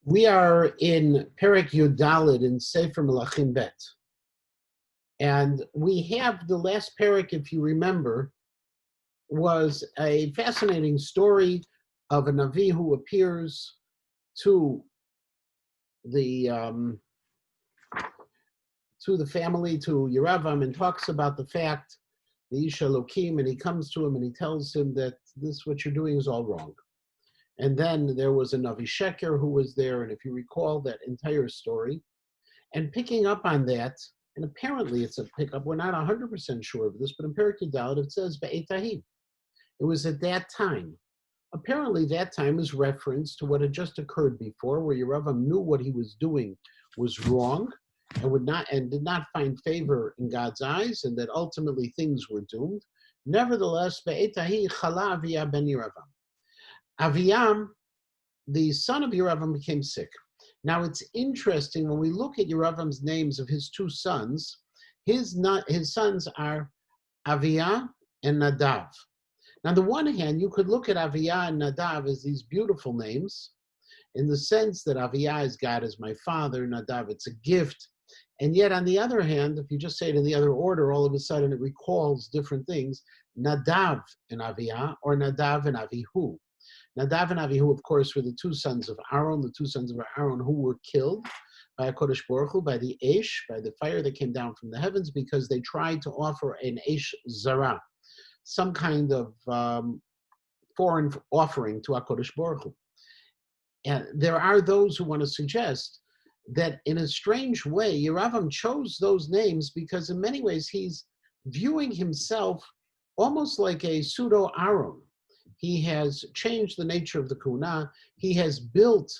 We are in Perek Yudalid in Sefer Melachim Bet. And we have the last Perek, if you remember, was a fascinating story of a Navi who appears to the family, to Yeravam, and talks about the fact, the Ish Elokim, and he comes to him and he tells him that this, what you're doing is all wrong. And then there was a Navi Sheker who was there, and if you recall that entire story, and picking up on that, and apparently it's a pickup, we're not 100% sure of this, but in Perek Yudalid it says Be'etahi. It was at that time. Apparently that time is reference to what had just occurred before, where Yeravam knew what he was doing was wrong and did not find favor in God's eyes, and that ultimately things were doomed. Nevertheless, Be'etahi chala Aviyah ben Yeravam. Aviyam, the son of Yeravam, became sick. Now it's interesting when we look at Yeravam's names of his two sons, his sons are Aviyah and Nadav. Now, on the one hand, you could look at Aviyah and Nadav as these beautiful names, in the sense that Aviyah is God as my father, Nadav, it's a gift. And yet, on the other hand, if you just say it in the other order, all of a sudden it recalls different things, Nadav and Aviyah, or Nadav and Avihu. Nadav and Avihu, of course, were the two sons of Aaron, who were killed by HaKadosh Baruch Hu, by the Eish, by the fire that came down from the heavens, because they tried to offer an Eish Zara, some kind of foreign offering to HaKadosh Baruch Hu. And there are those who want to suggest that in a strange way, Yeravam chose those names because in many ways he's viewing himself almost like a pseudo-Aaron. He has changed the nature of the Kuna. He has built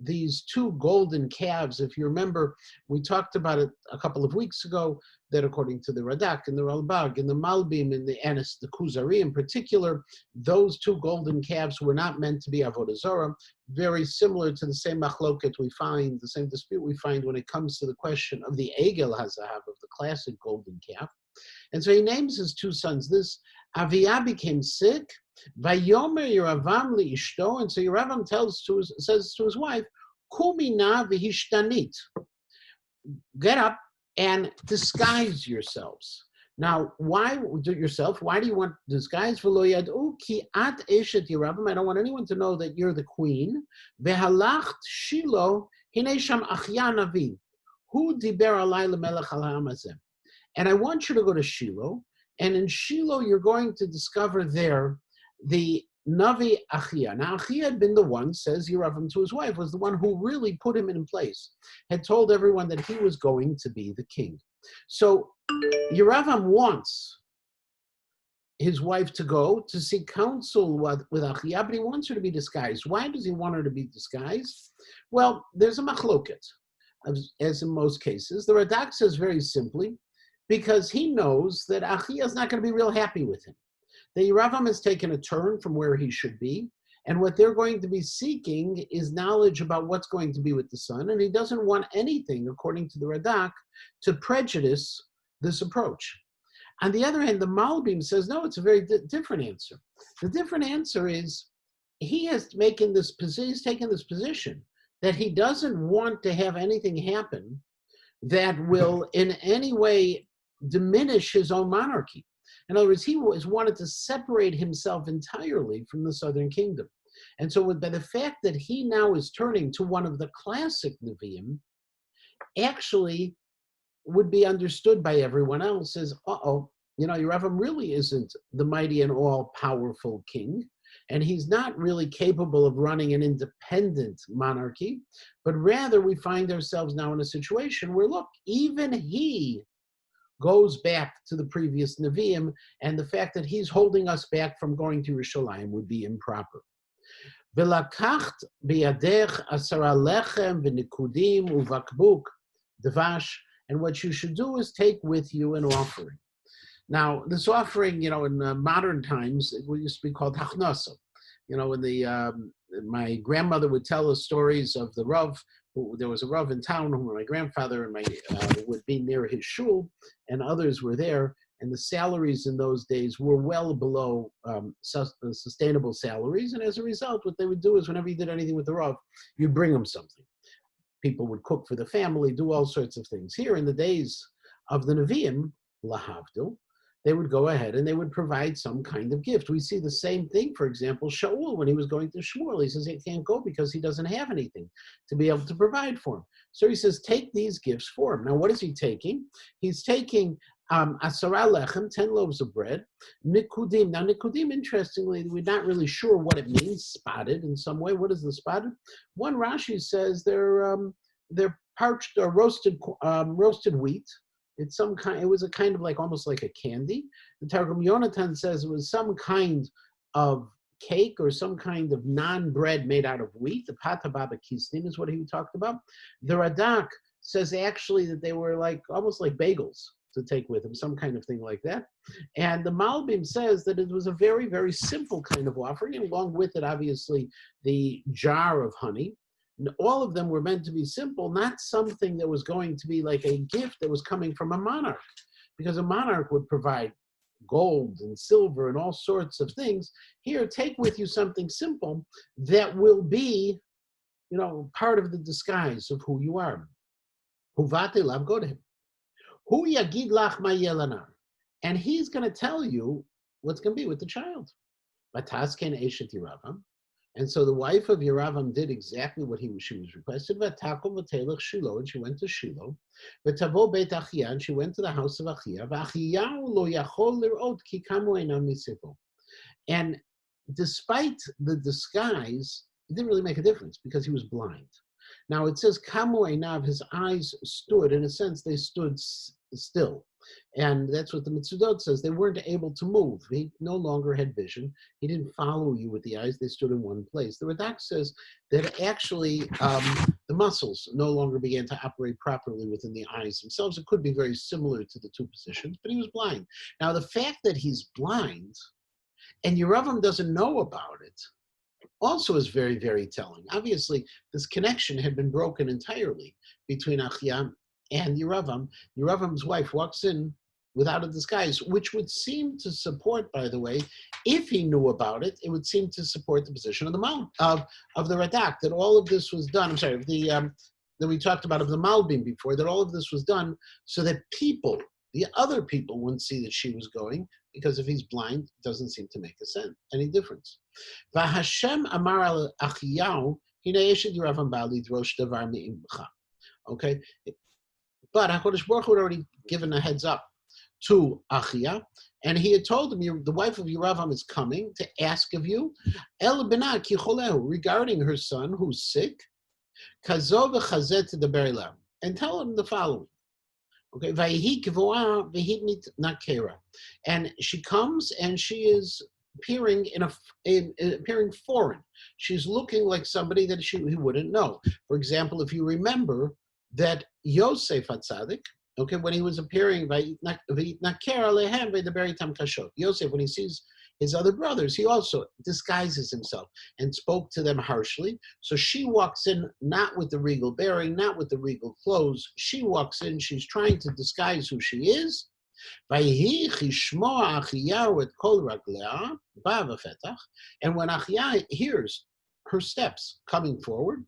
these two golden calves. If you remember, we talked about it a couple of weeks ago, that according to the Radak and the Ralbag and the Malbim and the Anis, the Kuzari in particular, those two golden calves were not meant to be Avodah Zarah, very similar to the same machloket we find, the same dispute we find when it comes to the question of the Egel HaZahav, of the classic golden calf. And so he names his two sons. This Aviyah became sick. Vayomer Yeravam liishto, and so Yeravam says to his wife, Kumina v'hishtanit, get up and disguise yourselves. Now, why do yourself? Why do you want disguise? V'lo yad'u ki at eshet Yeravam. I don't want anyone to know that you're the queen. V'halacht Shilo hinei sham achya navi, hu diber alay lemelech al ha'am hazeh. And I want you to go to Shiloh, and in Shiloh you're going to discover there the Navi Achia. Now Achia had been the one, says Yeravam to his wife, was the one who really put him in place, had told everyone that he was going to be the king. So Yeravam wants his wife to go to seek counsel with Achia, but he wants her to be disguised. Why does he want her to be disguised? Well, there's a machloket, as in most cases. The Radak says very simply, because he knows that Achia is not going to be real happy with him. The Yeravam has taken a turn from where he should be, and what they're going to be seeking is knowledge about what's going to be with the son, and he doesn't want anything, according to the Radak, to prejudice this approach. On the other hand, the Malbim says, no, it's a very different answer. The different answer is he has taken this position that he doesn't want to have anything happen that will in any way diminish his own monarchy. In other words, he wanted to separate himself entirely from the southern kingdom. And so by the fact that he now is turning to one of the classic Nevi'im, actually would be understood by everyone else as, Yeravam really isn't the mighty and all-powerful king, and he's not really capable of running an independent monarchy, but rather we find ourselves now in a situation where, look, even he goes back to the previous Nevi'im, and the fact that he's holding us back from going to Yerushalayim would be improper. V'lakacht biyadech asara lechem v'nikudim uvakbuk devash, and what you should do is take with you an offering. Now, this offering, in modern times, it used to be called hachnasa. My grandmother would tell us stories of the Rav. There was a Rav in town who my grandfather and would be near his shul, and others were there, and the salaries in those days were well below sustainable salaries. And as a result, what they would do is whenever you did anything with the Rav, you'd bring them something. People would cook for the family, do all sorts of things. Here in the days of the Nevi'im, lahavdil, they would go ahead and they would provide some kind of gift. We see the same thing, for example, Shaul, when he was going to Shmuel, he says he can't go because he doesn't have anything to be able to provide for him. So he says, take these gifts for him. Now, what is he taking? He's taking asara lechem, 10 loaves of bread, nikudim. Now, nikudim, interestingly, we're not really sure what it means, spotted in some way. What is the spotted? One Rashi says they're parched or roasted wheat. It's some kind. It was a kind of like almost like a candy. The Targum Yonatan says it was some kind of cake or some kind of non-bread made out of wheat. The Pata Baba Kisnim is what he talked about. The Radak says actually that they were like almost like bagels to take with him, some kind of thing like that. And the Malbim says that it was a very, very simple kind of offering, and along with it, obviously, the jar of honey. All of them were meant to be simple, not something that was going to be like a gift that was coming from a monarch, because a monarch would provide gold and silver and all sorts of things. Here, take with you something simple that will be, part of the disguise of who you are. Huvate lav, go to him. Hu yagid lach ma yelanar, and he's going to tell you what's going to be with the child. Batasken eshet Yeravam. And so the wife of Yeravam did exactly what she was requested. V'takom v'telech Shiloh, and she went to Shiloh. V'tavo beit Achia, and she went to the house of Achia. V'Achiyahu lo yachol lirot ki kamu einam misipo. And despite the disguise, it didn't really make a difference because he was blind. Now it says kamu einav, his eyes stood. In a sense, they stood still. And that's what the Mitzudot says. They weren't able to move. He no longer had vision. He didn't follow you with the eyes. They stood in one place. The Radak says that actually the muscles no longer began to operate properly within the eyes themselves. It could be very similar to the two positions, but he was blind. Now, the fact that he's blind and Yeravam doesn't know about it also is very, very telling. Obviously, this connection had been broken entirely between Achia and Yeravam. Yeravam's wife walks in without a disguise, which would seem to support, by the way, if he knew about it, it would seem to support the position of the of the Radak, that all of this was done. I'm sorry, that we talked about of the Malbim before, that all of this was done so that the other people wouldn't see that she was going, because if he's blind, it doesn't seem to make any difference. V'Hashem amar al Achiyahu, hine eshet Yeravam ba'ali drosh davar me'imcha. Okay? But HaKadosh Baruch Hu had already given a heads up to Achia, and he had told him, the wife of Yeravam is coming to ask of you, El b'na ki cholehu, regarding her son who's sick, kazo v'chazet deber elav, and tell him the following. Okay, vayhi kvoa v'hidnit nakera, and she comes and she is appearing appearing foreign. She's looking like somebody that he wouldn't know. For example, if you remember that Yosef HaTzadik, okay, when he was appearing, Yosef, when he sees his other brothers, he also disguises himself and spoke to them harshly. So she walks in not with the regal bearing, not with the regal clothes. She walks in, she's trying to disguise who she is. And when Achia hears her steps coming forward,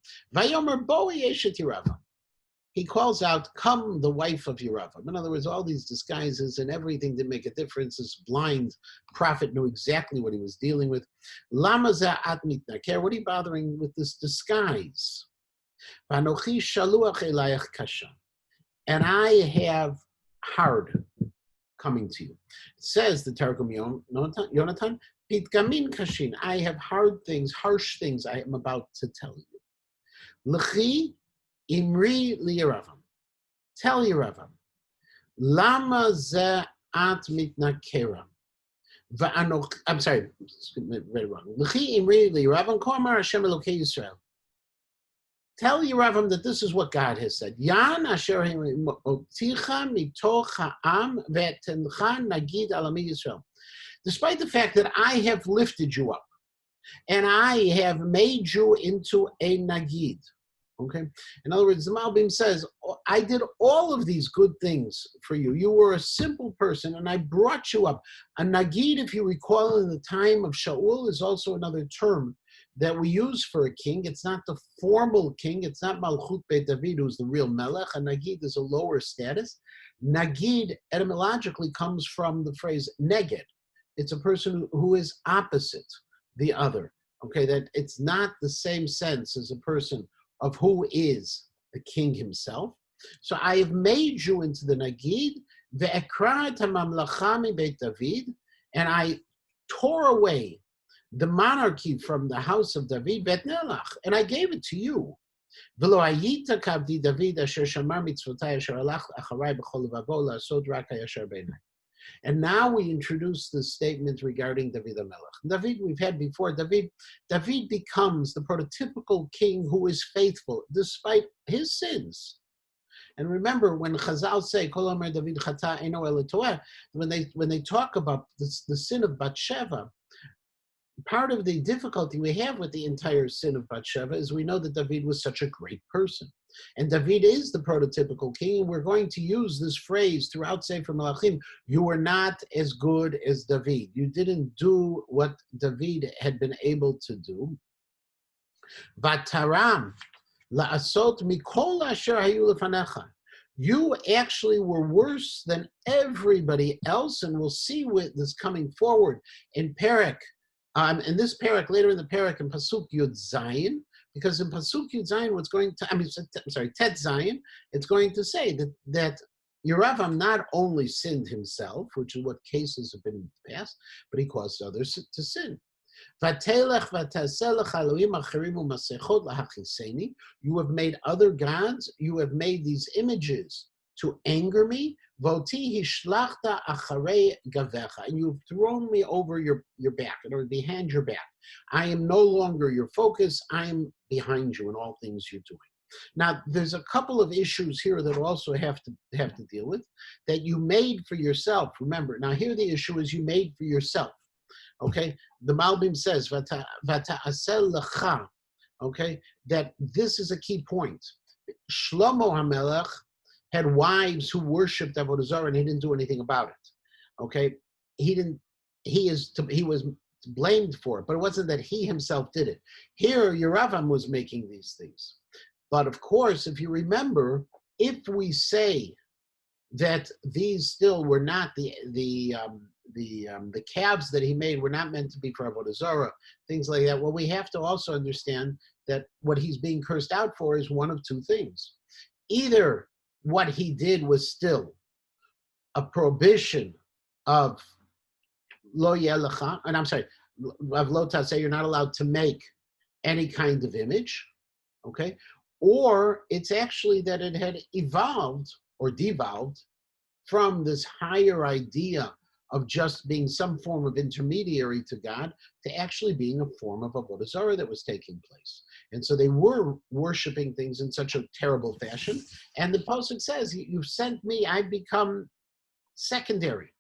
he calls out, come the wife of Yeravam. In other words, all these disguises and everything didn't make a difference. This blind prophet knew exactly what he was dealing with. Lama za'at mitnaker, what are you bothering with this disguise? V'anochi shaluach elayach kasha, and I have hard coming to you. It says the Targum Yonatan, pitgamin kashin, I have hard things, harsh things I am about to tell you. L'chi Imri li Yeravam. Tell Yeravam. Lama ze'at mitnakera. I'm sorry, very wrong. L'chi imri li Yeravam ko'amar Hashem Elokei Yisrael. Tell Yeravam that this is what God has said. Yan asher moticha mitoch ha'am ve'tencha nagid alami Yisrael. Despite the fact that I have lifted you up and I have made you into a nagid, Okay? In other words, the Malbim says, I did all of these good things for you. You were a simple person, and I brought you up. A Nagid, if you recall, in the time of Shaul, is also another term that we use for a king. It's not the formal king. It's not Malchut Beit David, who's the real Melech. A Nagid is a lower status. Nagid, etymologically, comes from the phrase neged. It's a person who is opposite the other. Okay, that it's not the same sense as a person of who is the king himself. So I have made you into the Nagid, ve'ekrat ha'mamlacha mi Beit David, and I tore away the monarchy from the house of David, ve'etnelach, and I gave it to you. V'lo hayita kavdi David asher shamar mitzvotai asher alach acharai b'chol levavo la'asod rak hayasher b'einai. And now we introduce the statement regarding David HaMelech. David, we've had before. David becomes the prototypical king who is faithful despite his sins. And remember, when Chazal say, Kol Omer David Chata Eino Ela Toeh, when they talk about the sin of Bathsheba, part of the difficulty we have with the entire sin of Bathsheba is we know that David was such a great person. And David is the prototypical king. And we're going to use this phrase throughout Sefer Melachim. You were not as good as David. You didn't do what David had been able to do. Vataram la'asot mikol asher hayu lefanecha. You actually were worse than everybody else. And we'll see with this coming forward in Perek. In this Perek, later in the Perek, in Pasuk Yud Zayin, because in Pasuk Yud Zayin, Tet Zayin, it's going to say that Yeravam not only sinned himself, which is what cases have been in the past, but he caused others to sin. You have made other gods, you have made these images to anger me, and you've thrown me over your back, or behind your back. I am no longer your focus, I am behind you in all things you're doing. Now, there's a couple of issues here that also have to deal with, that you made for yourself. Remember, now here the issue is you made for yourself. Okay, the Malbim says, Vata asel lecha, okay, that this is a key point. Shlomo HaMelech had wives who worshipped Avodah Zarah, and he didn't do anything about it. Okay, he was blamed for it, but it wasn't that he himself did it. Here, Yeravam was making these things. But of course, if you remember, if we say that these still were not the calves that he made were not meant to be for Avodah Zarah, things like that. Well, we have to also understand that what he's being cursed out for is one of two things. Either what he did was still a prohibition of lo yelecha, and I'm sorry, of lo taseh, you're not allowed to make any kind of image, okay? Or it's actually that it had evolved or devolved from this higher idea of just being some form of intermediary to God to actually being a form of Avodah Zarah that was taking place. And so they were worshiping things in such a terrible fashion. And the Pasuk says, you've sent me, I've become secondary.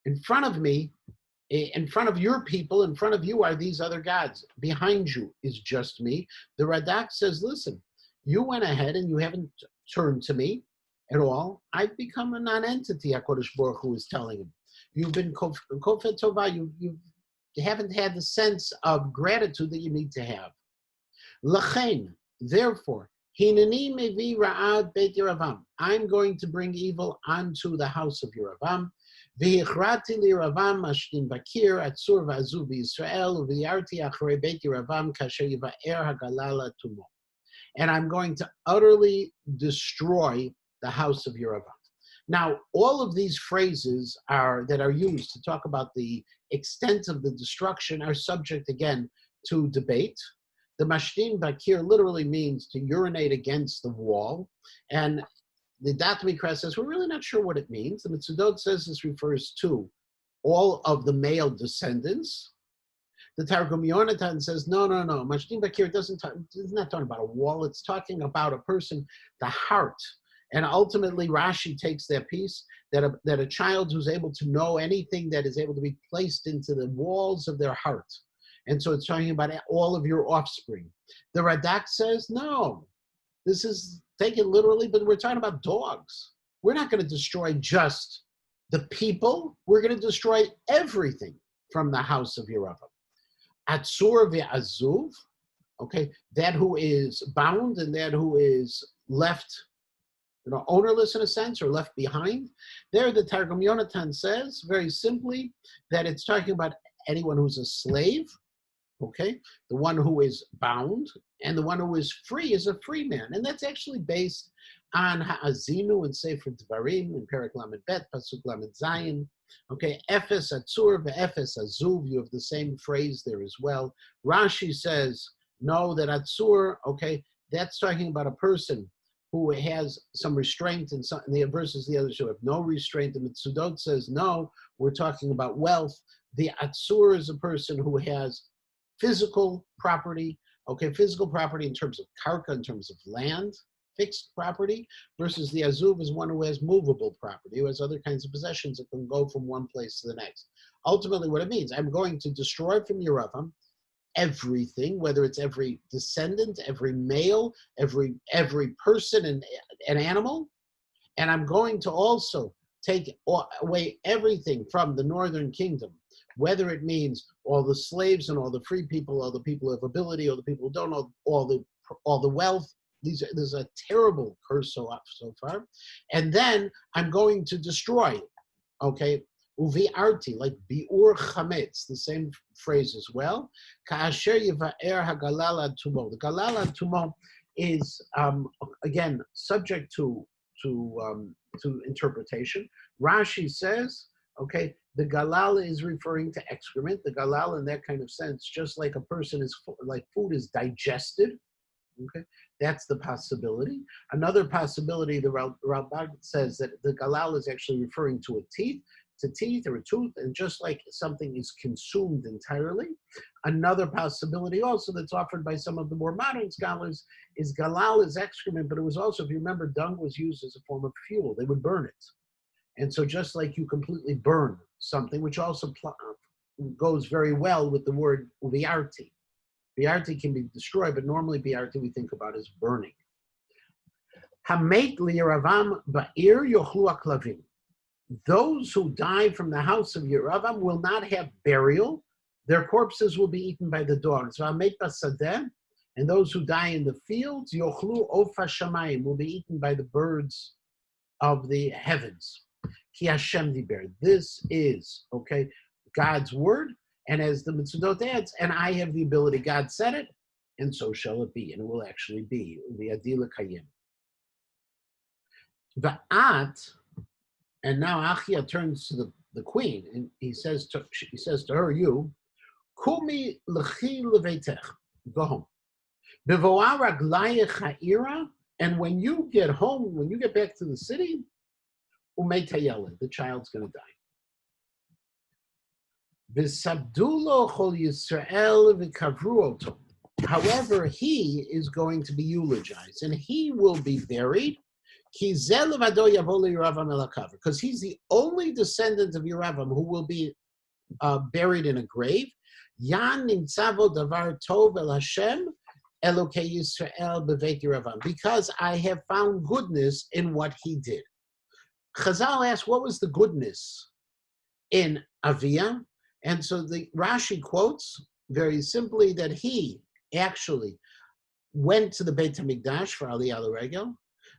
In front of me, in front of your people, in front of you are these other gods. Behind you is just me. The Radak says, listen, you went ahead and you haven't turned to me at all. I've become a non-entity, HaKadosh Baruch Hu is telling him. You've been kofet tova, you haven't had the sense of gratitude that you need to have. Lachen, therefore, hineni mevi ra'ad beit Yeravam. I'm going to bring evil onto the house of Yeravam. V'hichrati li'Yeravam mashtin bakir atzur v'azu v'Yisrael v'yarti achrei beit Yeravam kasher yiva'er hagalala tumo. And I'm going to utterly destroy the house of Yeravam. Now, all of these phrases that are used to talk about the extent of the destruction are subject, again, to debate. The mashtin bakir literally means to urinate against the wall. And the Dat Mikra says, we're really not sure what it means. The Mitzudot says this refers to all of the male descendants. The Targum Yonatan says, no. Mashtin bakir it's not talking about a wall. It's talking about a person, the heart. And ultimately, Rashi takes that piece, that a child who's able to know anything that is able to be placed into the walls of their heart. And so it's talking about all of your offspring. The Radak says, no, This is taken literally, but we're talking about dogs. We're not going to destroy just the people. We're going to destroy everything from the house of Yeravam. Atzur ve'azuv, okay, that who is bound and that who is left, ownerless in a sense, or left behind. There, the Targum Yonatan says very simply that it's talking about anyone who's a slave, okay, the one who is bound, and the one who is free is a free man. And that's actually based on Ha'azinu and Sefer Dvarim and Perek Lamed Bet, Pasuk Lamed Zayin. Okay, Ephes Atzur ve'Ephes Azuv, you have the same phrase there as well. Rashi says, no, that Atzur, okay, that's talking about a person who has some restraint, and the versus the others who have no restraint. The Mitzudot says, no, we're talking about wealth. The Atzur is a person who has physical property, okay, physical property in terms of karka, in terms of land, fixed property, versus the azuv is one who has movable property, who has other kinds of possessions that can go from one place to the next. Ultimately, what it means, I'm going to destroy from Yeravam everything, whether it's every descendant, every male, every person and an animal, and I'm going to also take away everything from the northern kingdom, whether it means all the slaves and all the free people, all the people of ability, or the people who don't know, all the wealth. There's a terrible curse so far. And then I'm going to destroy, okay, uvi arti, like biur chametz, the same phrase as well. Ka'asher yiva'er hagalal ad tumo. The galal ad tumo is, again, subject to interpretation. Rashi says, okay, the galal is referring to excrement. The galal, in that kind of sense, just like a person is, like food is digested. Okay, that's the possibility. Another possibility, the Rambam says that the galal is actually referring to teeth or a tooth, and just like something is consumed entirely. Another possibility also that's offered by some of the more modern scholars is galal is excrement, but it was also, if you remember, dung was used as a form of fuel. They would burn it. And so just like you completely burn something, which also goes very well with the word uviarti. Biarti can be destroyed, but normally biarti we think about as burning. Hamet liyeravam ba'ir yochlu aklavim. Those who die from the house of Yeravam will not have burial. Their corpses will be eaten by the dogs. Hamet basadeh, and those who die in the fields, yochlu ofa shamayim, will be eaten by the birds of the heavens. Ki Hashem diber. This is, okay, God's word. And as the Mitzvot adds, and I have the ability, God said it, and so shall it be, and it will actually be. The Adila Kayim. Va'at, and now Achia turns to the queen, and he says to her, you, Kumi lechi leveitech, go home. Bevoa raglayech ha'ira, and when you get home, when you get back to the city, umei tayela, the child's going to die. However, he is going to be eulogized, and he will be buried, because he's the only descendant of Yeravam who will be buried in a grave. Because I have found goodness in what he did. Chazal asked, what was the goodness in Aviyah? And so the Rashi quotes very simply that he actually went to the Beit HaMikdash for Aliyah L'Regel.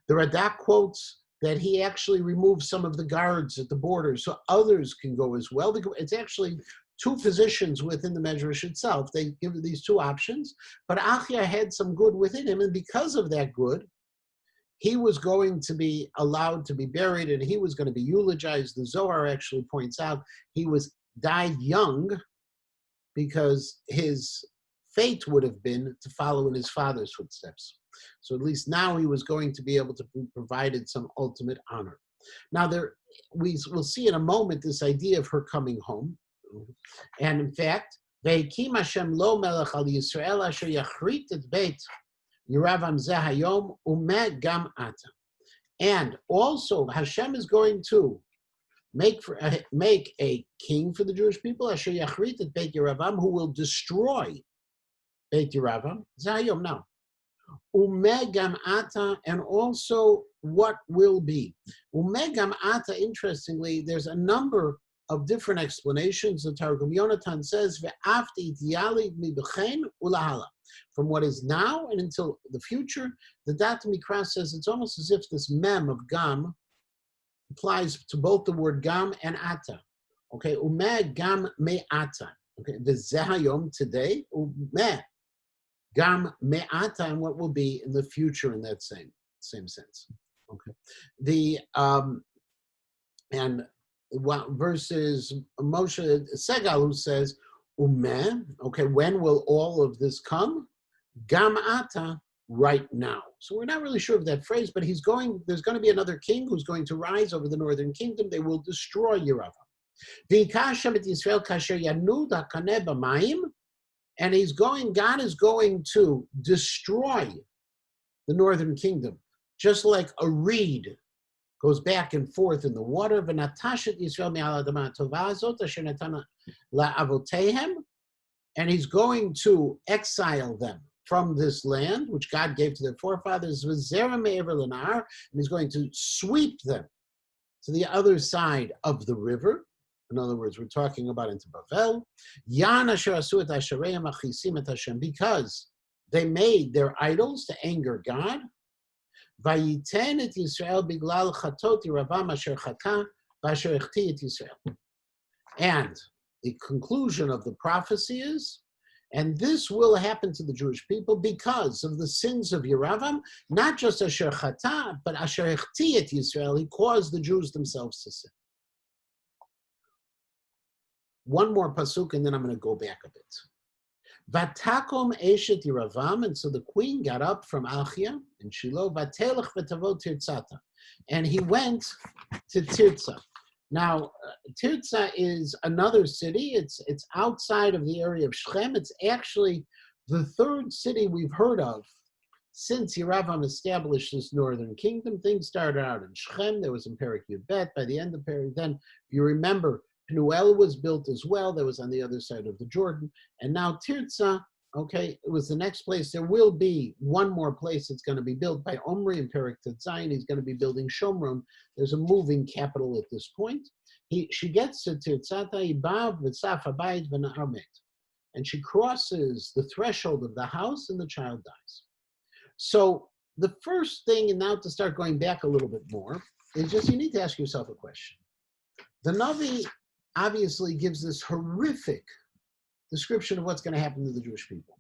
The Radak quotes that he actually removed some of the guards at the border so others can go as well. It's actually two positions within the Medrash itself. They give these two options, but Achia had some good within him, and because of that good, he was going to be allowed to be buried, and he was going to be eulogized. The Zohar actually points out he died young because his fate would have been to follow in his father's footsteps. So at least now he was going to be able to be provided some ultimate honor. Now we will see in a moment this idea of her coming home. And in fact, Ve'ekim Hashem lo melech al Yisrael asher yachrit et beit Yeravam zeh hayom umeh gam ata. And also Hashem is going to make a king for the Jewish people, Asher Yachrit et Beit Yeravam, who will destroy Beit Yeravam. Zayom now. Umegam ata, and also what will be. Umegam ata, interestingly, there's a number of different explanations. The Targum Yonatan says, Ve'afti ityali mibechen ulahala. From what is now and until the future, the Dat Mikra says it's almost as if this mem of gam applies to both the word gam and ata. Okay, umeh gam me ata. Okay, v'zehayom, today, umeh gam me ata, and what will be in the future in that same sense. Okay, the and what versus Moshe Segal, who says umeh. Okay, when will all of this come? Gam ata, right now. So we're not really sure of that phrase, but there's going to be another king who's going to rise over the northern kingdom. They will destroy Yeravam. And God is going to destroy the northern kingdom, just like a reed goes back and forth in the water. And he's going to exile them from this land, which God gave to their forefathers, and he's going to sweep them to the other side of the river. In other words, we're talking about into Bavel. Because they made their idols to anger God. And the conclusion of the prophecy is, and this will happen to the Jewish people because of the sins of Yeravam, not just Asher Chata, but Asher Echti et Yisrael. He caused the Jews themselves to sin. One more pasuk, and then I'm going to go back a bit. Vatakom eshet Yeravam, and so the queen got up from Achia in Shiloh, vatelech v'tavo Tirzata, and he went to Tirzah. Now, Tirzah is another city. It's outside of the area of Shechem. It's actually the third city we've heard of since Yeravam established this northern kingdom. Things started out in Shechem. There was in Perek Yudbet. By the end of Perek, then, if you remember, Penuel was built as well. That was on the other side of the Jordan. And now Tirzah, okay, it was the next place. There will be one more place that's going to be built by Omri and Perek Tetzayin. He's going to be building Shomron. There's a moving capital at this point. She gets to Tirzah, and she crosses the threshold of the house, and the child dies. So the first thing, and now to start going back a little bit more, is just you need to ask yourself a question. The Navi obviously gives this horrific description of what's going to happen to the Jewish people.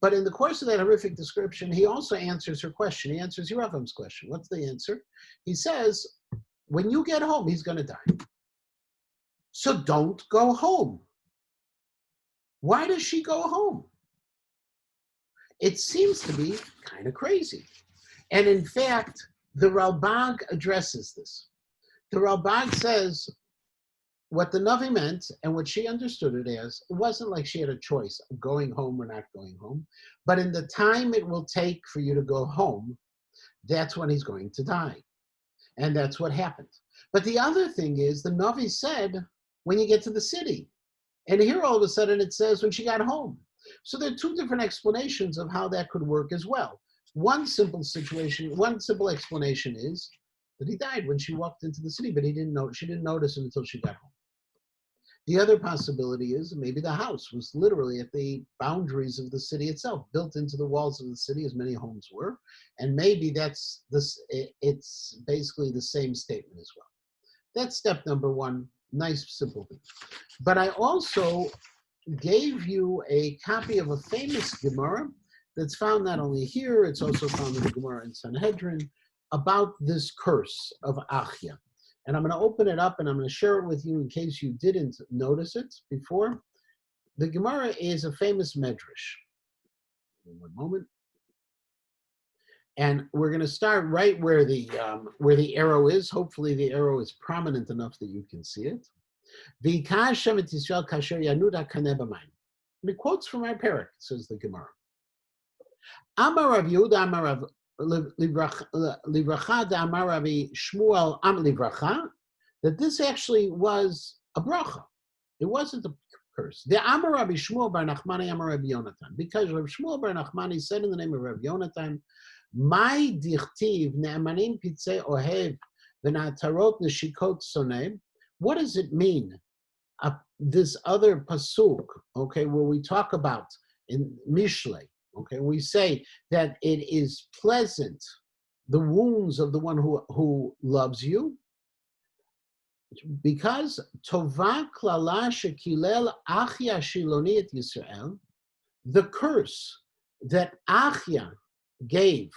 But in the course of that horrific description, he also answers her question. He answers Yeravam's question. What's the answer? He says, when you get home, he's going to die. So don't go home. Why does she go home? It seems to be kind of crazy. And in fact, the Ralbag addresses this. The Ralbag says, what the Navi meant and what she understood it as, it wasn't like she had a choice of going home or not going home, but in the time it will take for you to go home, that's when he's going to die. And that's what happened. But the other thing is, the Navi said, when you get to the city. And here all of a sudden it says when she got home. So there are two different explanations of how that could work as well. One simple explanation is that he died when she walked into the city, but she didn't notice it until she got home. The other possibility is maybe the house was literally at the boundaries of the city itself, built into the walls of the city, as many homes were, and maybe it's basically the same statement as well. That's step number one, nice, simple thing. But I also gave you a copy of a famous Gemara that's found not only here, it's also found in the Gemara in Sanhedrin, about this curse of Achia. And I'm going to open it up and I'm going to share it with you in case you didn't notice it before. The Gemara is a famous medrash. One moment. And we're going to start right where the arrow is. Hopefully the arrow is prominent enough that you can see it. And it quotes from our Perek, says the Gemara. Amar Rav Yehuda, Amar Rav Livracha, Amar Ravi Shmuel, Am Livracha, that this actually was a bracha. It wasn't a curse. The Amar Rabbi Shmuel bar Nachmani Amar Rabbi Yonatan. Because Rabbi Shmuel bar Nachmani said in the name of Rabbi Yonatan, "My dichtiv ne'amanim pitzei ohev v'na'tarot neshikot soneh." What does it mean? This other pasuk, okay, where we talk about in Mishlei, okay, we say that it is pleasant, the wounds of the one who loves you, because Tova klala shekilel Achia Shiloni et Yisrael, the curse that Achia gave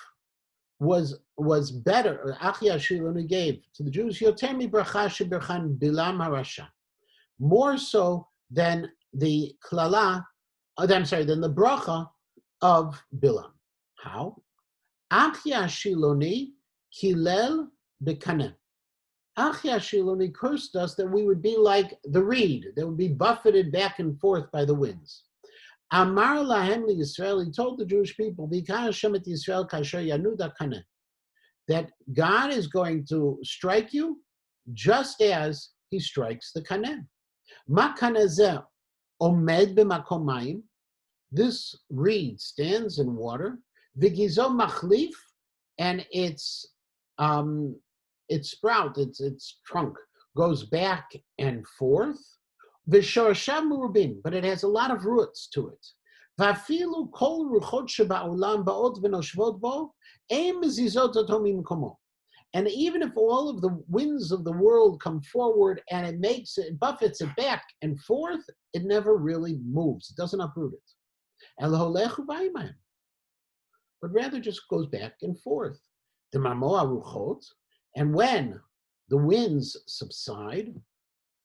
was better. Achia Shiloni gave to the Jews yoter mi bracha sheberchan Bilam harasha, more so than the klala, than the bracha of Bilam. How? Achia Shiloni kilel bekanem. Achia Shiloni cursed us that we would be like the reed that would be buffeted back and forth by the winds. Amar lahem Yisrael, he told the Jewish people, Yisrael kasher yanuda kaneh, that God is going to strike you just as he strikes the kaneh. Ma kaneh zeh omed b'makom mayim, this reed stands in water, v'gizo machlif, and its sprout, its trunk goes back and forth. V'shorashav merubim, but it has a lot of roots to it. V'afilu kol ruchot sheba'olam ba'ot v'noshvot bo, ein mezizot oto mimkomo. And even if all of the winds of the world come forward and it buffets it back and forth, it never really moves. It doesn't uproot it. El holechu v'ayimahim, but rather just goes back and forth. The mamoa ruchot, and when the winds subside,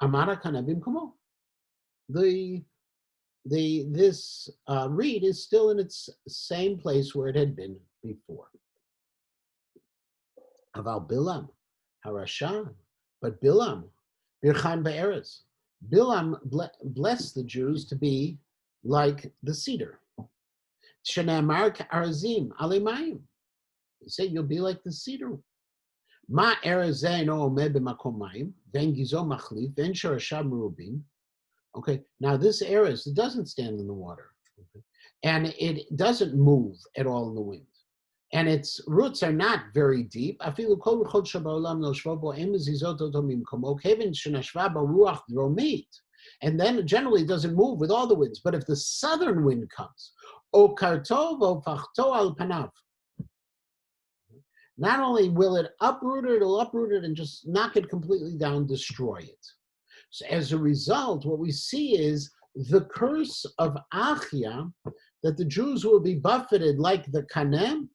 amara kanabim komo, this reed is still in its same place where it had been before. Aval Bilam harasha, but Bilam birchan be'eretz, Bilam blessed the Jews to be like the cedar. Shenamar ka'arazim alemayim, he said you'll be like the cedar. Ma erazeh no omed b'makom mayim ven gizo machlif ven shorashav merubim. Okay, now this eres, it doesn't stand in the water, okay, and it doesn't move at all in the wind, and its roots are not very deep. Afilu kol ruchot sheba'olam noshvo bo em mezizot oto mimkomo kevin shenashva baruach dromit, and then generally it doesn't move with all the winds. But if the southern wind comes, o karto vo fachto al panav, not only will it it'll uproot it and just knock it completely down, destroy it. So as a result, what we see is the curse of Achia, that the Jews will be buffeted like the Kanem,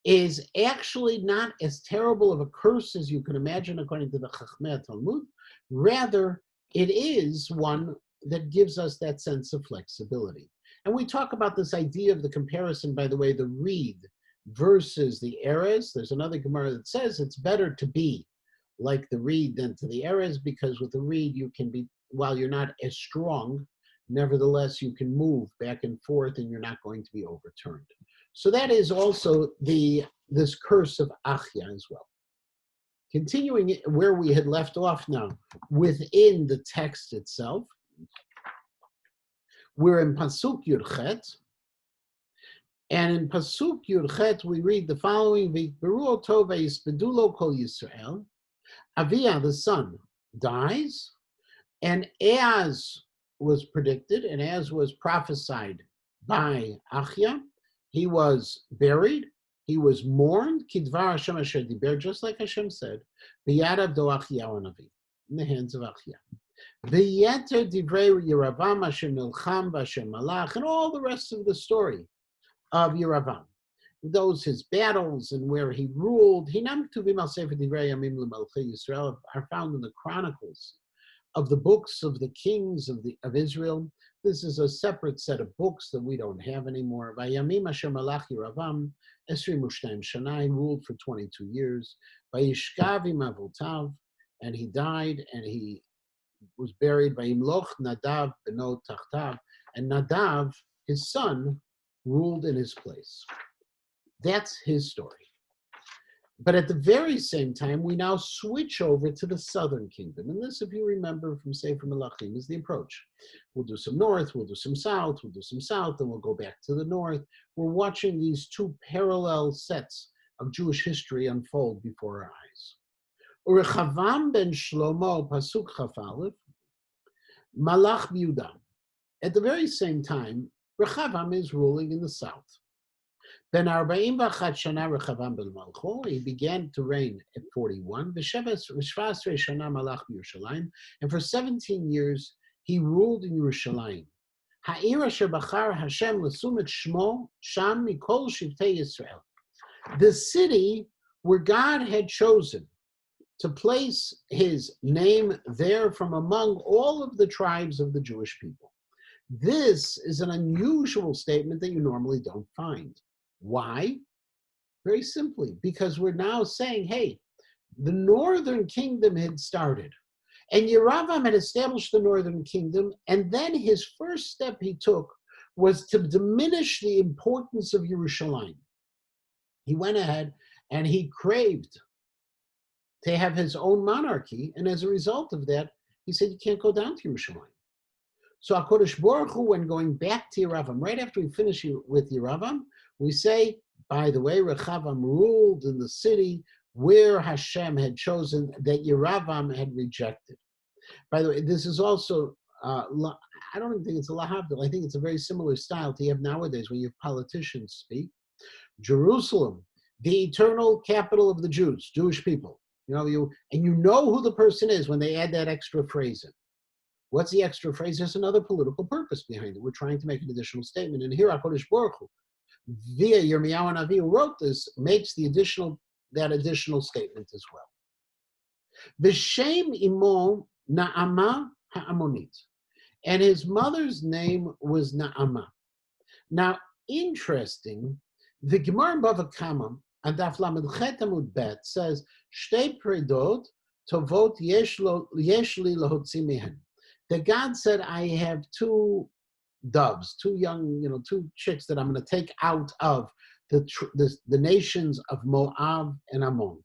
is actually not as terrible of a curse as you can imagine according to the Chachmei Talmud. Rather, it is one that gives us that sense of flexibility. And we talk about this idea of the comparison, by the way, the reed versus the eres. There's another Gemara that says it's better to be like the reed than to the eres, because with the reed you can be, while you're not as strong, nevertheless you can move back and forth and you're not going to be overturned. So that is also this curse of Achia as well. Continuing where we had left off now, within the text itself, we're in Pasuk Yud Chet, and in Pasuk Yud Chet we read the following: V'ikberu oto v'yispedulo kol Yisrael. Avia, the son, dies, and as was predicted and as was prophesied by Achia, he was buried, he was mourned, kidvar Hashem asher diber, just like Hashem said, b'yadav do Achiyahu Hanavi, in the hands of Achia. V'yeter divrei Yeravam asher nilcham v'asher malach, and all the rest of the story of Yeravam, those his battles and where he ruled, Hinam Ktuvim al Sefer Divrei Yamim L'Malchei Yisrael, are found in the chronicles of the books of the kings of Israel. This is a separate set of books that we don't have anymore. Vayamim Asher Malach Yeravam Esrim Ushtaim Shana, ruled for 22 years. Vayishkav im Avotav, and he died and he was buried. Vayimloch Nadav Beno Tachtav, and Nadav, his son, ruled in his place. That's his story. But at the very same time, we now switch over to the southern kingdom. And this, if you remember from Sefer Melachim, is the approach. We'll do some north, we'll do some south, we'll do some south, and we'll go back to the north. We're watching these two parallel sets of Jewish history unfold before our eyes. Urechavam ben Shlomo, Pasuk Chaf Aleph, Malach Yehuda. At the very same time, Rechavam is ruling in the south. Ben 41 shana Rechavam ben Malcho, he began to reign at 41. V'shvasrei shana malach b'Yerushalayim, and for 17 years he ruled in Yerushalayim. Ha'ir asher bachar Hashem l'sum et shmo sham mikol shivtei Yisrael. The city where God had chosen to place his name there from among all of the tribes of the Jewish people. This is an unusual statement that you normally don't find. Why? Very simply, because we're now saying, hey, the northern kingdom had started, and Yeravam had established the northern kingdom, and then his first step he took was to diminish the importance of Yerushalayim. He went ahead and he craved to have his own monarchy, and as a result of that, he said, you can't go down to Yerushalayim. So HaKadosh Baruch Hu, when going back to Yeravam, right after we finish with Yeravam, we say, by the way, Rechavam ruled in the city where Hashem had chosen that Yeravam had rejected. By the way, this is also, I don't even think it's a lahavdil. I think it's a very similar style to you have nowadays when you have politicians speak. Jerusalem, the eternal capital of the Jews, Jewish people. You know who the person is when they add that extra phrase in. What's the extra phrase? There's another political purpose behind it. We're trying to make an additional statement. And here, HaKadosh Baruch Hu, via Yirmiyahu Navi, who wrote this, makes that additional statement as well. V'shem imo Na'ama ha'amonit. And his mother's name was Na'ama. Now, interesting, the Gemara in Bava Kama, and Daf Lamed Chet Amud Bet, says, Shtei predot tovot yesh li lahotzi mehen. That God said, I have two doves, two chicks that I'm going to take out of the nations of Moab and Ammon.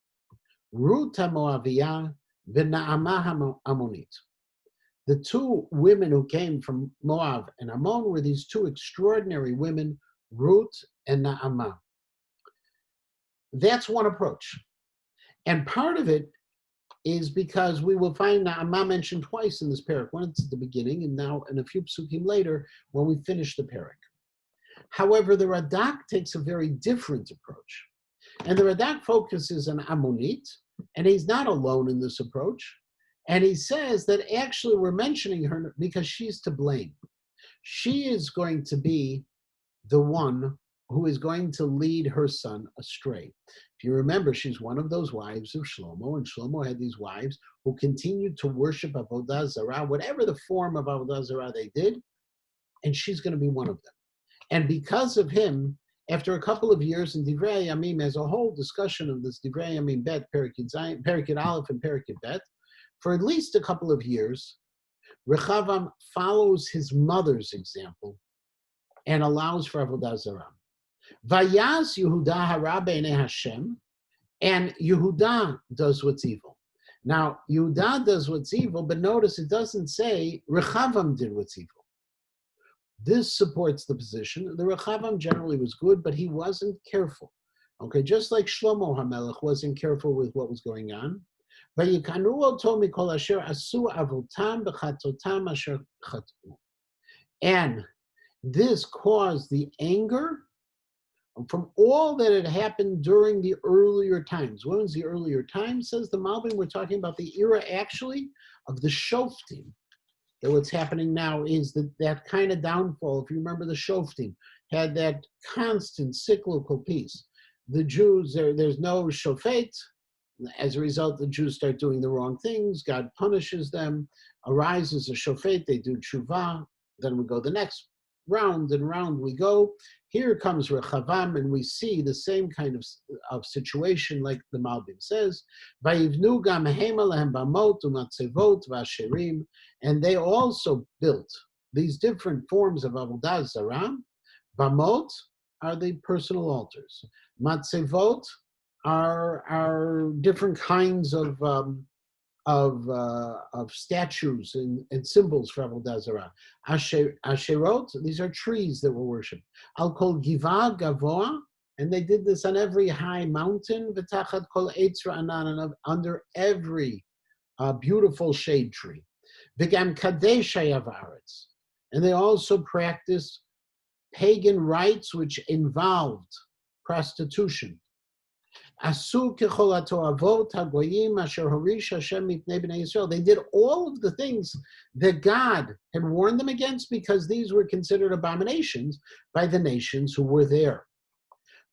Ruth HaMoaviyah v'Na'amah HaAmmonit. The two women who came from Moab and Ammon were these two extraordinary women, Ruth and Na'amah. That's one approach. And part of it is because we will find Na'amah mentioned twice in this Perek. Once at the beginning, and now in a few psukim later when we finish the Perek. However, the Radak takes a very different approach. And the Radak focuses on Ammonit, and he's not alone in this approach. And he says that actually we're mentioning her because she's to blame. She is going to be the one who is going to lead her son astray. If you remember, she's one of those wives of Shlomo, and Shlomo had these wives who continued to worship Avodah Zarah, whatever the form of Avodah Zarah they did, and she's going to be one of them. And because of him, after a couple of years in Divrei Yamim, as a whole discussion of this Divrei Yamim Bet, Perek Yud Aleph and Perek Yud Bet, for at least a couple of years, Rechavam follows his mother's example and allows for Avodah Zarah. Vayaz Yehuda hara b'nei Hashem, and Yehuda does what's evil. Now, Yehuda does what's evil, but notice it doesn't say Rechavam did what's evil. This supports the position. The Rechavam generally was good, but he wasn't careful. Okay, just like Shlomo HaMelech wasn't careful with what was going on. Vayikanu oto mikol asher asu avotam b'chatotam asher chatu. And this caused the anger from all that had happened during the earlier times. When was the earlier time? Says the Malbim, we're talking about the era actually of the Shoftim. That what's happening now is that kind of downfall. If you remember, the Shoftim had that constant cyclical piece. The Jews, there's no Shofet. As a result, the Jews start doing the wrong things. God punishes them. Arises a Shofet. They do Tshuva. Then we go the next round and round we go. Here comes Rechavam, and we see the same kind of situation, like the Malbim says. Vayivnu gam hema lehem bamot umatzevot v'asherim, and they also built these different forms of avodah zarah. Bamot are the personal altars. Matzevot are different kinds of statues and symbols for Avodah Zarah. Asherot, these are trees that were worshipped. Al kol giva gavoa, and they did this on every high mountain. V'tachat kol eitz ra'anan, and under every beautiful shade tree. V'gam kadesh hayav haaretz, and they also practiced pagan rites which involved prostitution. They did all of the things that God had warned them against because these were considered abominations by the nations who were there.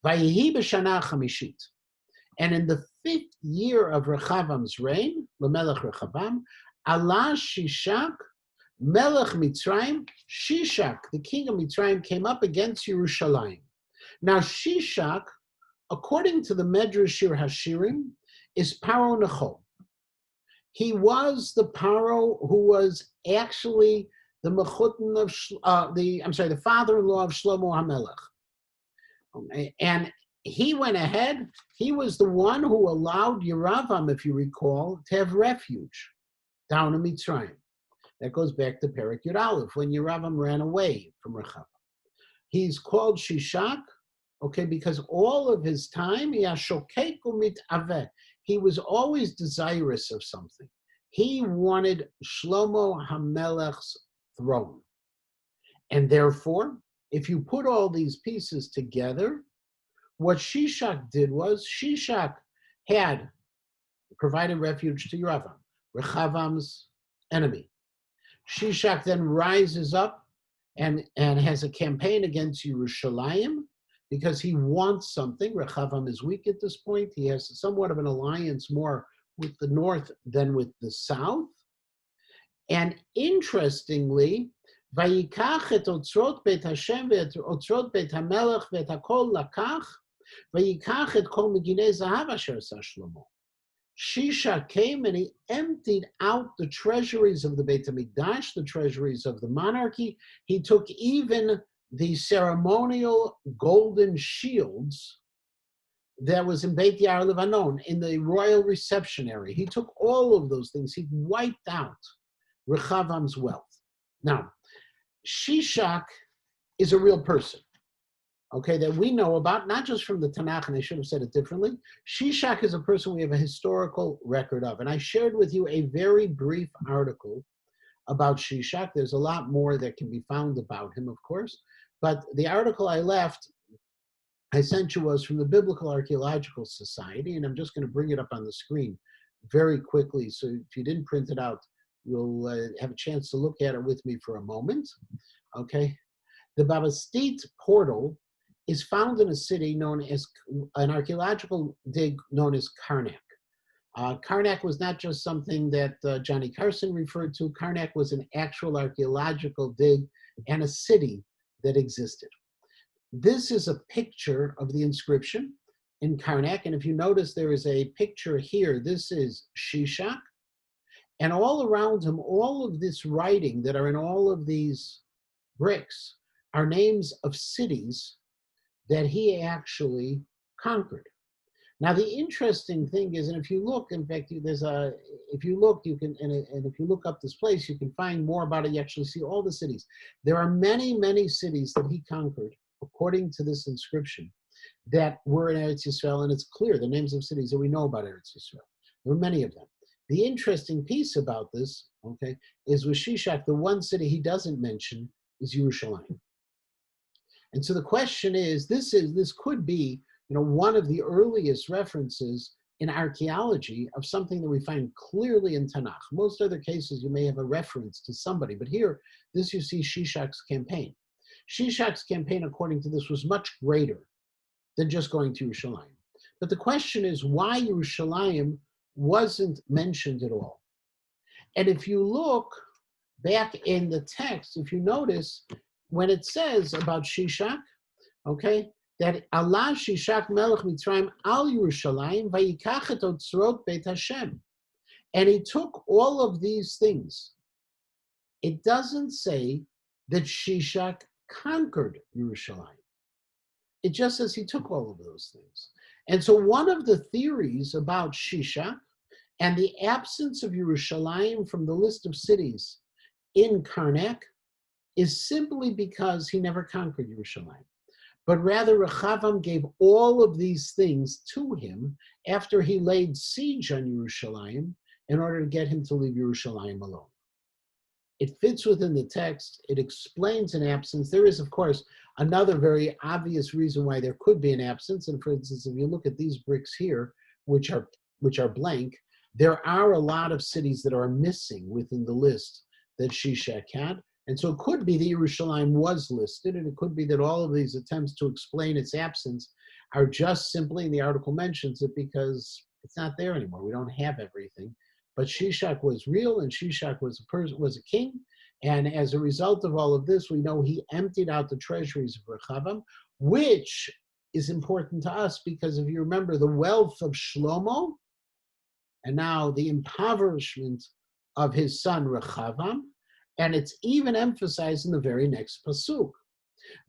And in the 5th year of Rechavam's reign, Lamelech Rechavam, Allah Shishak, Melech Mitzrayim, Shishak, the king of Mitzrayim, came up against Yerushalayim. Now Shishak, according to the Medrash Shir Hashirim, is Paro Nechol. He was the Paro who was actually the mechutin of the father-in-law of Shlomo HaMelech. And he went ahead. He was the one who allowed Yeravam, if you recall, to have refuge down in Mitzrayim. That goes back to Perek Yud Aleph, when Yeravam ran away from Rechav. He's called Shishak, okay, because all of his time, he was always desirous of something. He wanted Shlomo HaMelech's throne. And therefore, if you put all these pieces together, what Shishak did was, Shishak had provided refuge to Yeravam, Rechavam's enemy. Shishak then rises up and has a campaign against Yerushalayim, because he wants something. Rechavam is weak at this point. He has somewhat of an alliance more with the north than with the south. And interestingly, Vayikach et otzrot beit Hashem ve'et otzrot beit HaMelech ve'et hakol lakach, Vayikach et kol meginei zahav asher asah Shlomo. Shishak came and he emptied out the treasuries of the Beit HaMikdash, the treasuries of the monarchy. He took even the ceremonial golden shields that was in Beit Yair Levanon, in the royal reception area. He took all of those things. He wiped out Rechavam's wealth. Now, Shishak is a real person, okay, that we know about, not just from the Tanakh, and I should have said it differently. Shishak is a person we have a historical record of. And I shared with you a very brief article about Shishak. There's a lot more that can be found about him, of course. But the article I sent you was from the Biblical Archaeological Society, and I'm just going to bring it up on the screen very quickly. So if you didn't print it out, you'll have a chance to look at it with me for a moment. Okay. The Baba State portal is found in a city known as, an archaeological dig known as Karnak. Karnak was not just something that Johnny Carson referred to. Karnak was an actual archaeological dig and a city that existed. This is a picture of the inscription in Karnak, and if you notice, there is a picture here. This is Shishak, and all around him, all of this writing that are in all of these bricks are names of cities that he actually conquered. Now, the interesting thing is, and if you look, in fact, if you look, you can, and if you look up this place, you can find more about it. You actually see all the cities. There are many, many cities that he conquered, according to this inscription, that were in Eretz Yisrael, and it's clear, the names of cities that we know about Eretz Yisrael. There are many of them. The interesting piece about this, okay, is with Shishak, the one city he doesn't mention is Yerushalayim. And so the question is, this could be, one of the earliest references in archaeology of something that we find clearly in Tanakh. Most other cases, you may have a reference to somebody, but here, this you see Shishak's campaign. Shishak's campaign, according to this, was much greater than just going to Yerushalayim. But the question is why Yerushalayim wasn't mentioned at all. And if you look back in the text, if you notice, when it says about Shishak, okay, that Allah Shishak Melech Mitzrayim al Yerushalayim vayikach et otzrot Beit Hashem, and he took all of these things. It doesn't say that Shishak conquered Yerushalayim. It just says he took all of those things. And so one of the theories about Shishak and the absence of Yerushalayim from the list of cities in Karnak is simply because he never conquered Yerushalayim. But rather Rechavam gave all of these things to him after he laid siege on Yerushalayim in order to get him to leave Yerushalayim alone. It fits within the text. It explains an absence. There is, of course, another very obvious reason why there could be an absence. And for instance, if you look at these bricks here, which are blank, there are a lot of cities that are missing within the list that Shishak had. And so it could be that Yerushalayim was listed, and it could be that all of these attempts to explain its absence are just simply, and the article mentions it, because it's not there anymore. We don't have everything. But Shishak was real, and Shishak was a king. And as a result of all of this, we know he emptied out the treasuries of Rechavam, which is important to us because if you remember the wealth of Shlomo, and now the impoverishment of his son Rechavam, and it's even emphasized in the very next pasuk.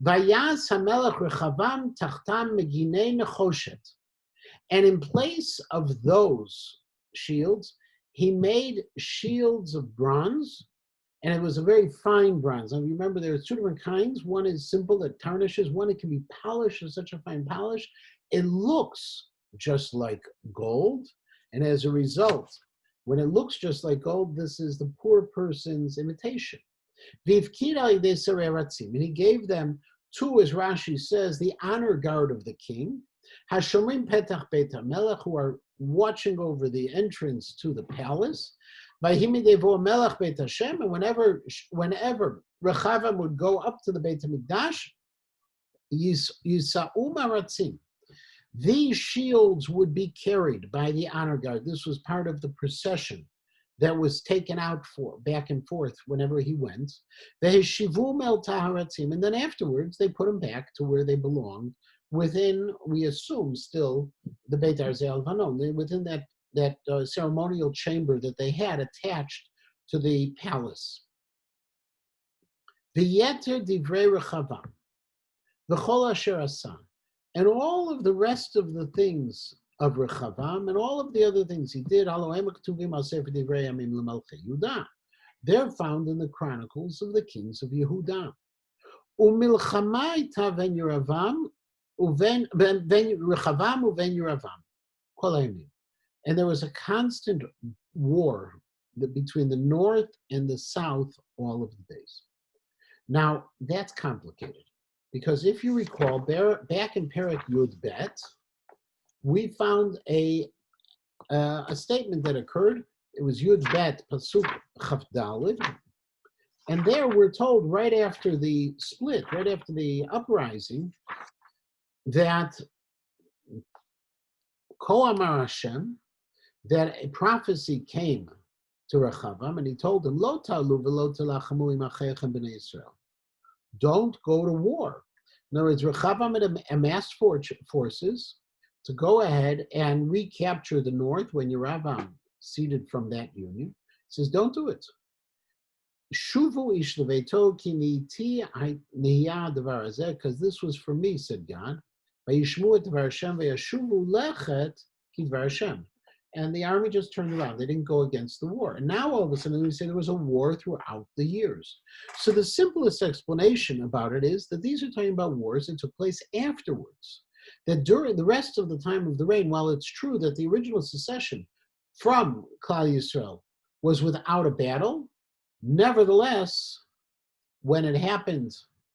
Vayas hamelech Rechavam tachtam meginei nechoshet. And in place of those shields, he made shields of bronze, and it was a very fine bronze. Now remember, there are two different kinds. One is simple that tarnishes. One, it can be polished with such a fine polish. It looks just like gold, and as a result, when it looks just like gold, this is the poor person's imitation. And he gave them to, as Rashi says, the honor guard of the king, Hashomrim Petach Beit HaMelech, who are watching over the entrance to the palace. Melech Beit Hashem, and whenever Rechavam would go up to the Beit HaMikdash, Yisa'u Maratzim. These shields would be carried by the honor guard. This was part of the procession that was taken out for back and forth whenever he went. Veheshivum el taharatzim, and then afterwards they put him back to where they belonged, within, we assume, still the Beit Arzel Vanon, within that ceremonial chamber that they had attached to the palace. V'yeter divrei Rechavam, v'chol asher asa, and all of the rest of the things of Rechavam, and all of the other things he did, they're found in the chronicles of the kings of Yehuda. And there was a constant war between the north and the south all of the days. Now, that's complicated, because if you recall, back in Perek Yud Bet, we found a statement that occurred. It was Yud Bet Pasuk Chaf Daled, and there we're told right after the split, right after the uprising, that Ko Amar Hashem, that a prophecy came to Rechavam, and he told him, Lo talu v'lo telachamu im acheichem b'nei Yisrael. Don't go to war. In other words, Rechavam had amassed forces to go ahead and recapture the north when Yeravam ceded from that union. He says, don't do it. Shuvu ish leveito ki ni'iti nihya davar hazeh, because this was for me, said God. Vayishmu et davar Hashem vayashuvu lechet ki davar Hashem. And the army just turned around. They didn't go against the war. And now all of a sudden we say there was a war throughout the years. So the simplest explanation about it is that these are talking about wars that took place afterwards. That during the rest of the time of the reign, while it's true that the original secession from Klal Yisrael was without a battle, nevertheless, when it happened,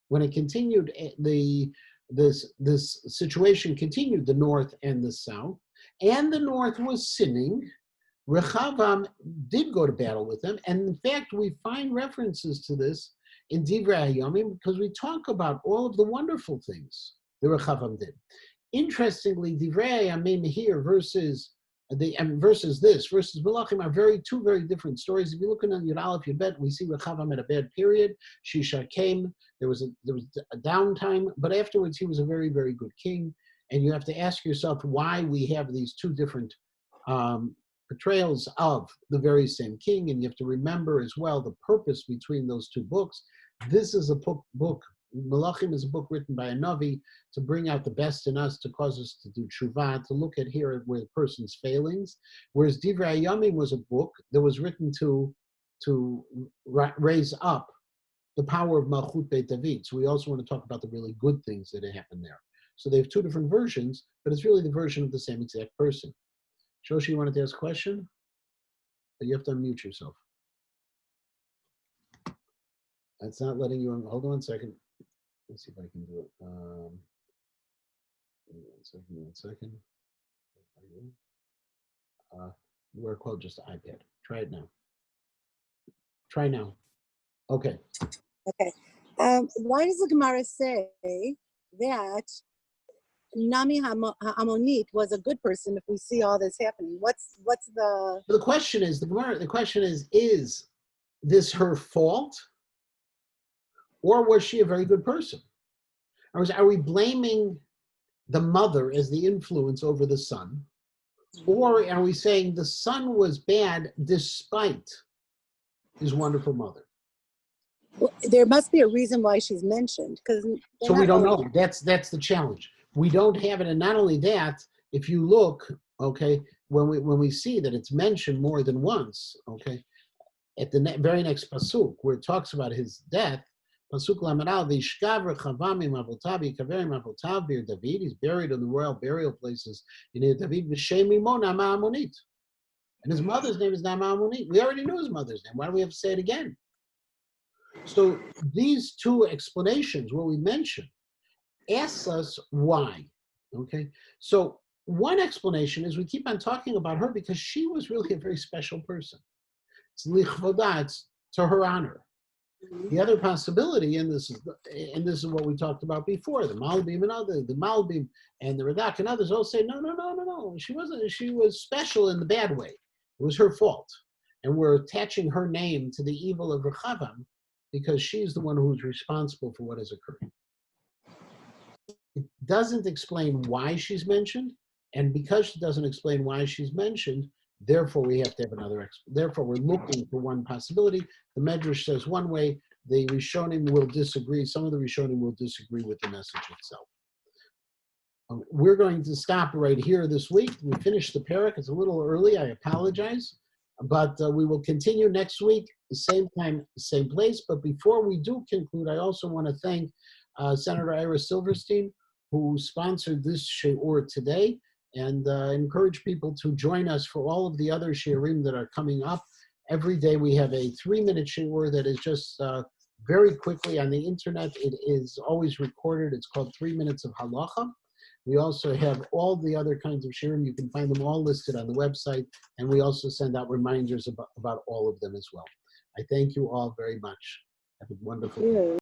when it continued, this situation continued, the north and the south, and the north was sinning, Rechavam did go to battle with them. And in fact, we find references to this in Divrei Hayomim, because we talk about all of the wonderful things that Rechavam did. Interestingly, Divrei Hayomim here versus Melachim are two very different stories. If you look in Yud Aleph Yud Bet, we see Rechavam had a bad period. Shishak came. There was a downtime, but afterwards he was a very, very good king. And you have to ask yourself why we have these two different portrayals of the very same king. And you have to remember as well the purpose between those two books. This is a book Melachim is a book written by a Navi to bring out the best in us, to cause us to do tshuva, to look at here where the person's failings. Whereas Divrei Hayamim was a book that was written to raise up the power of Malchut Beit David. So we also want to talk about the really good things that have happened there. So they have two different versions, but it's really the version of the same exact person. Shoshi, you wanted to ask a question? But you have to unmute yourself. It's not letting you. Hold on 1 second. Let's see if I can do it. 1 second, 1 second. We're called just an iPad. Try it now. Try now. Okay. Okay. Why does the Gemara say that Nami Ha'amonit was a good person if we see all this happening? What's the... The question is, is this her fault? Or was she a very good person? Are we blaming the mother as the influence over the son? Or are we saying the son was bad despite his wonderful mother? Well, there must be a reason why she's mentioned. So we don't know. That's the challenge. We don't have it. And not only that, if you look, okay, when we see that it's mentioned more than once, okay, at the very next pasuk where it talks about his death, pasuk lamaral v'ishkav rechavamim avotav yikaverim avotav bir David. He's buried in the royal burial places in David v'shem imo Nama Amonit, and his mother's name is Nama Amonit. We already knew his mother's name. Why do we have to say it again? So these two explanations, what we mentioned, asks us why. Okay, so one explanation is we keep on talking about her because she was really a very special person. It's lichvoda, it's to her honor. The other possibility, and this is what we talked about before, the Malbim and others, the Malbim and the Radak and others all say, no. She wasn't. She was special in the bad way. It was her fault, and we're attaching her name to the evil of Rechavam because she's the one who's responsible for what has occurred. It doesn't explain why she's mentioned, and because she doesn't explain why she's mentioned, therefore we have to have another. Therefore, we're looking for one possibility. The Medrash says one way. The Rishonim will disagree. Some of the Rishonim will disagree with the message itself. We're going to stop right here this week. We finished the Perek. It's a little early. I apologize. But we will continue next week, the same time, same place. But before we do conclude, I also want to thank Senator Ira Silverstein, who sponsored this shiur today, and encourage people to join us for all of the other shiurim that are coming up. Every day we have a 3-minute shiur that is just very quickly on the internet. It is always recorded. It's called 3 Minutes of Halacha. We also have all the other kinds of shiurim. You can find them all listed on the website, and we also send out reminders about all of them as well. I thank you all very much. Have a wonderful day.